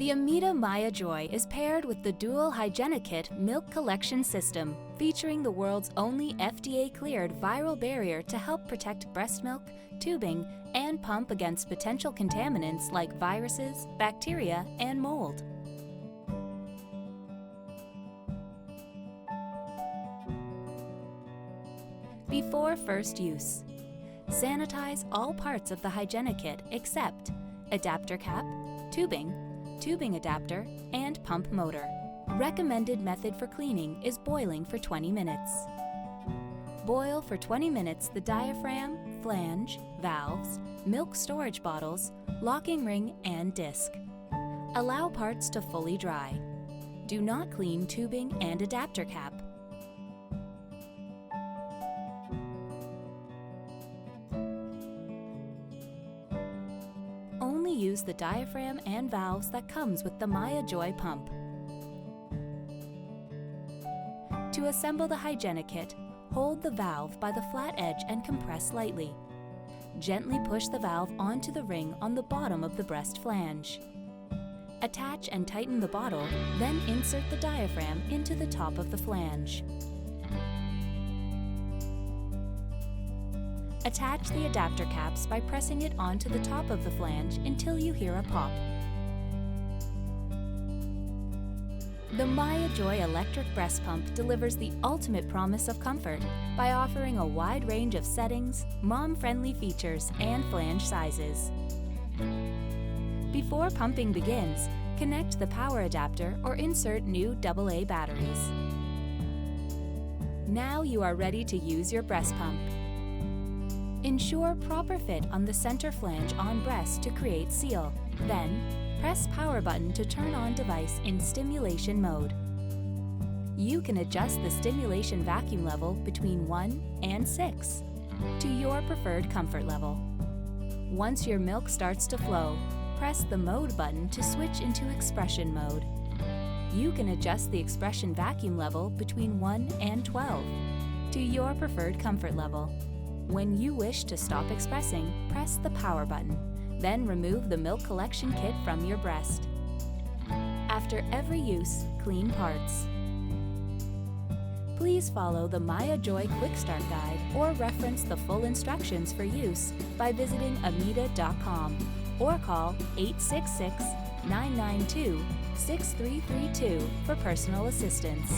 The Ameda Mya Joy is paired with the dual HygieniKit milk collection system, featuring the world's only FDA-cleared viral barrier to help protect breast milk, tubing, and pump against potential contaminants like viruses, bacteria, and mold. Before first use, sanitize all parts of the HygieniKit except adapter cap, tubing adapter, and pump motor. Recommended method for cleaning is boiling for 20 minutes. Boil for 20 minutes the diaphragm, flange, valves, milk storage bottles, locking ring, and disc. Allow parts to fully dry. Do not clean tubing and adapter cap. Only use the diaphragm and valves that comes with the Mya Joy pump. To assemble the HygieniKit, hold the valve by the flat edge and compress lightly. Gently push the valve onto the ring on the bottom of the breast flange. Attach and tighten the bottle, then insert the diaphragm into the top of the flange. Attach the adapter caps by pressing it onto the top of the flange until you hear a pop. The Mya Joy electric breast pump delivers the ultimate promise of comfort by offering a wide range of settings, mom-friendly features, and flange sizes. Before pumping begins, connect the power adapter or insert new AA batteries. Now you are ready to use your breast pump. Ensure proper fit on the center flange on breast to create seal. Then, press power button to turn on device in stimulation mode. You can adjust the stimulation vacuum level between 1 and 6 to your preferred comfort level. Once your milk starts to flow, press the mode button to switch into expression mode. You can adjust the expression vacuum level between 1 and 12 to your preferred comfort level. When you wish to stop expressing, press the power button, then remove the milk collection kit from your breast. After every use, clean parts. Please follow the Mya Joy Quick Start Guide or reference the full instructions for use by visiting ameda.com or call 866-992-6332 for personal assistance.